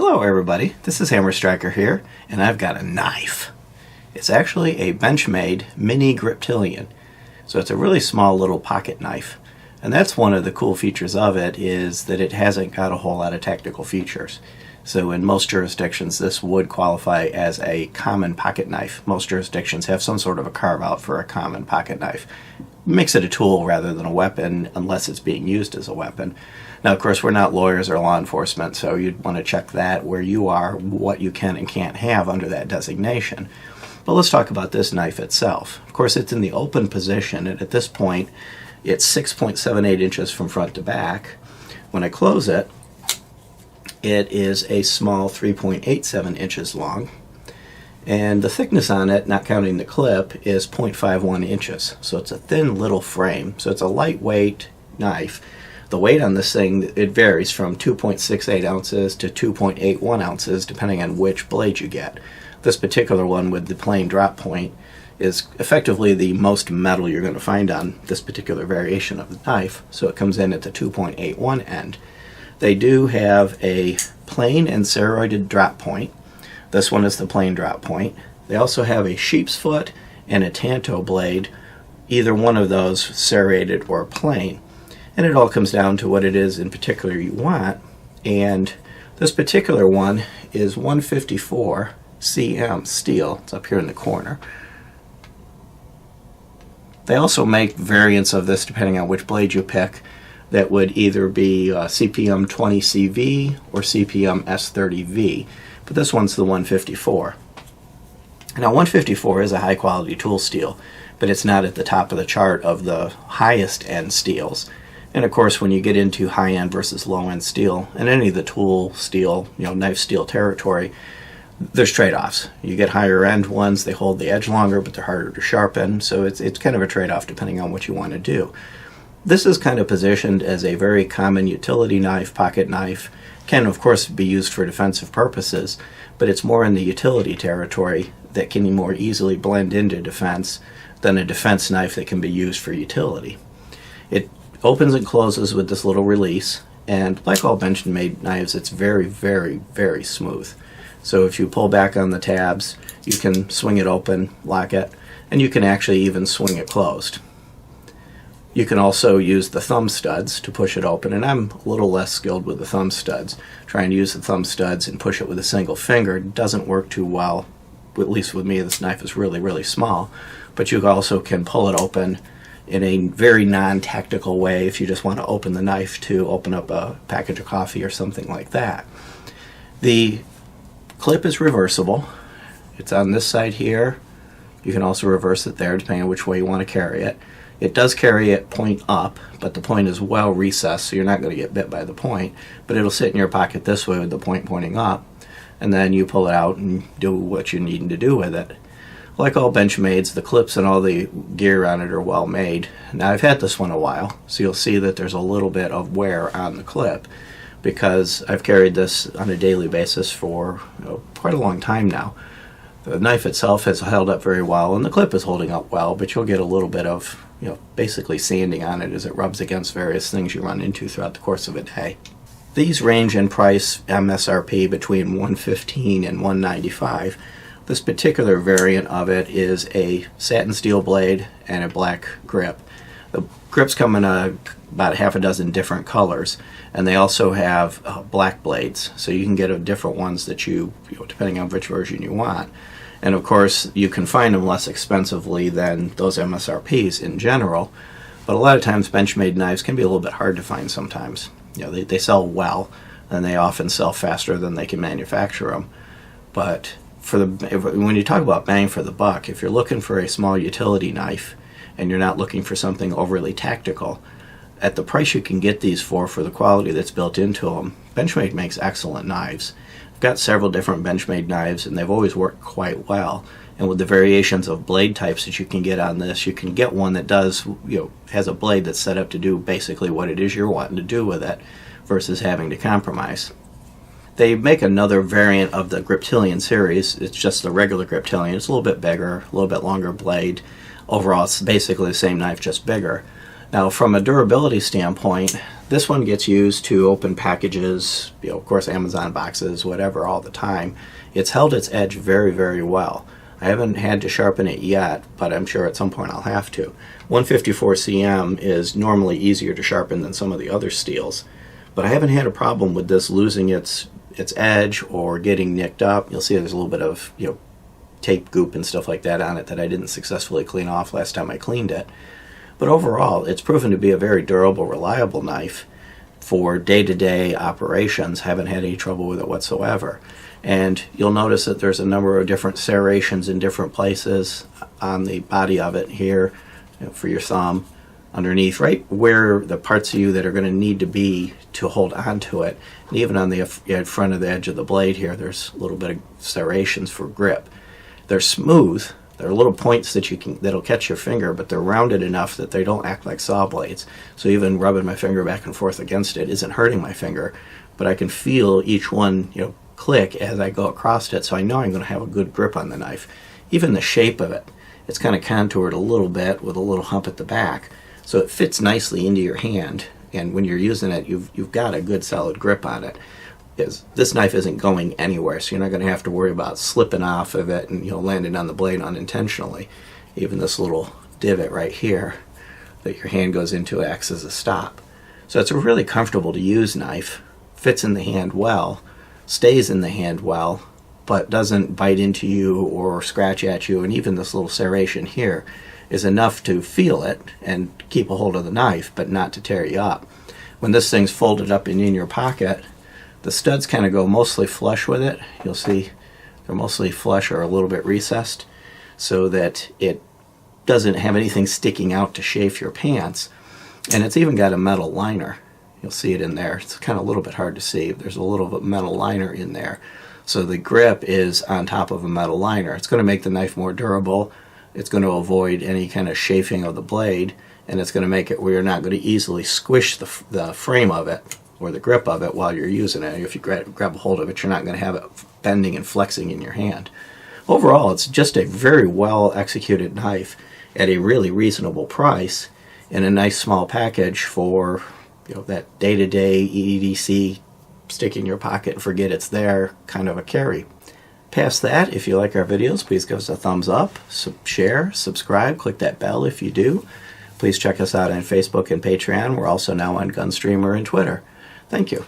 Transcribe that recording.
Hello everybody, this is Hammer Striker here, and I've got a knife. It's actually a Benchmade Mini Griptillian. So it's a really small little pocket knife. And that's one of the cool features of it, is that it hasn't got a whole lot of technical features. So in most jurisdictions this would qualify as a common pocket knife. Most jurisdictions have some sort of a carve out for a common pocket knife. Makes it a tool rather than a weapon, unless it's being used as a weapon. Now, of course, we're not lawyers or law enforcement, so you'd want to check that where you are, what you can and can't have under that designation. But let's talk about this knife itself. Of course, it's in the open position, and at this point, it's 6.78 inches from front to back. When I close it, it is a small 3.87 inches long. And the thickness on it, not counting the clip, is 0.51 inches. So it's a thin little frame. So it's a lightweight knife. The weight on this thing, it varies from 2.68 ounces to 2.81 ounces, depending on which blade you get. This particular one with the plain drop point is effectively the most metal you're going to find on this particular variation of the knife. So it comes in at the 2.81 end. They do have a plain and serrated drop point. This one is the plain drop point. They also have a sheep's foot and a tanto blade, either one of those serrated or plain. And it all comes down to what it is in particular you want. And this particular one is 154 cm steel. It's up here in the corner. They also make variants of this depending on which blade you pick that would either be CPM 20CV or CPM S30V. But this one's the 154. Now 154 is a high quality tool steel, but it's not at the top of the chart of the highest end steels. And of course when you get into high end versus low end steel, and any of the tool steel, knife steel territory, there's trade-offs. You get higher end ones, they hold the edge longer, but they're harder to sharpen, so it's kind of a trade-off depending on what you want to do. This is kind of positioned as a very common utility knife, pocket knife. Can of course be used for defensive purposes, but it's more in the utility territory that can more easily blend into defense than a defense knife that can be used for utility. It opens and closes with this little release, and like all Benchmade knives, it's very, very, very smooth. So if you pull back on the tabs, you can swing it open, lock it, and you can actually even swing it closed. You can also use the thumb studs to push it open, and I'm a little less skilled with the thumb studs. Trying to use the thumb studs and push it with a single finger doesn't work too well. At least with me, this knife is really, really small. But you also can pull it open in a very non-tactical way if you just want to open the knife to open up a package of coffee or something like that. The clip is reversible. It's on this side here. You can also reverse it there depending on which way you want to carry it. It does carry it point up, but the point is well recessed, so you're not going to get bit by the point, but it'll sit in your pocket this way with the point pointing up, and then you pull it out and do what you need to do with it. Like all Benchmades, the clips and all the gear on it are well made. Now I've had this one a while, so you'll see that there's a little bit of wear on the clip, because I've carried this on a daily basis for quite a long time now. The knife itself has held up very well, and the clip is holding up well, but you'll get a little bit of basically sanding on it as it rubs against various things you run into throughout the course of a day. These range in price MSRP between $115 and $195. This particular variant of it is a satin steel blade and a black grip. The grips come in about half a dozen different colors, and they also have black blades, so you can get different ones that depending on which version you want. And of course you can find them less expensively than those MSRPs in general, but a lot of times Benchmade knives can be a little bit hard to find sometimes. They sell well, and they often sell faster than they can manufacture them. But when you talk about bang for the buck, if you're looking for a small utility knife and you're not looking for something overly tactical, at the price you can get these for the quality that's built into them, Benchmade makes excellent knives. I've got several different Benchmade knives, and they've always worked quite well. And with the variations of blade types that you can get on this, you can get one that does, has a blade that's set up to do basically what it is you're wanting to do with it, versus having to compromise. They make another variant of the Griptillian series. It's just the regular Griptillian. It's a little bit bigger, a little bit longer blade. Overall, it's basically the same knife, just bigger. Now, from a durability standpoint, this one gets used to open packages, of course, Amazon boxes, whatever, all the time. It's held its edge very, very well. I haven't had to sharpen it yet, but I'm sure at some point I'll have to. 154 cm is normally easier to sharpen than some of the other steels, but I haven't had a problem with this losing its edge or getting nicked up. You'll see there's a little bit of tape goop and stuff like that on it that I didn't successfully clean off last time I cleaned it. But overall, it's proven to be a very durable, reliable knife for day-to-day operations. Haven't had any trouble with it whatsoever. And you'll notice that there's a number of different serrations in different places on the body of it here, for your thumb, underneath, right where the parts of you that are going to need to be to hold on to it. And even on the front of the edge of the blade here, there's a little bit of serrations for grip. They're smooth. There are little points that'll catch your finger, but they're rounded enough that they don't act like saw blades. So even rubbing my finger back and forth against it isn't hurting my finger, but I can feel each one, click as I go across it, so I know I'm going to have a good grip on the knife. Even the shape of it, it's kind of contoured a little bit with a little hump at the back, so it fits nicely into your hand. And when you're using it, you've got a good solid grip on it. This knife isn't going anywhere, so you're not going to have to worry about slipping off of it and landing on the blade unintentionally. Even this little divot right here that your hand goes into acts as a stop. So it's a really comfortable to use knife, fits in the hand well, stays in the hand well, but doesn't bite into you or scratch at you. And even this little serration here is enough to feel it and keep a hold of the knife, but not to tear you up. When this thing's folded up and in your pocket, the studs kind of go mostly flush with it. You'll see they're mostly flush or a little bit recessed, so that it doesn't have anything sticking out to chafe your pants. And it's even got a metal liner. You'll see it in there. It's kind of a little bit hard to see. There's a little bit metal liner in there. So the grip is on top of a metal liner. It's going to make the knife more durable. It's going to avoid any kind of chafing of the blade, and it's going to make it where you're not going to easily squish the frame of it or the grip of it while you're using it. If you grab a hold of it, you're not going to have it bending and flexing in your hand. Overall, it's just a very well executed knife at a really reasonable price in a nice small package for that day-to-day EDC stick in your pocket and forget it's there kind of a carry. Past that, if you like our videos, please give us a thumbs up, share, subscribe, click that bell if you do. Please check us out on Facebook and Patreon. We're also now on Gunstreamer and Twitter. Thank you.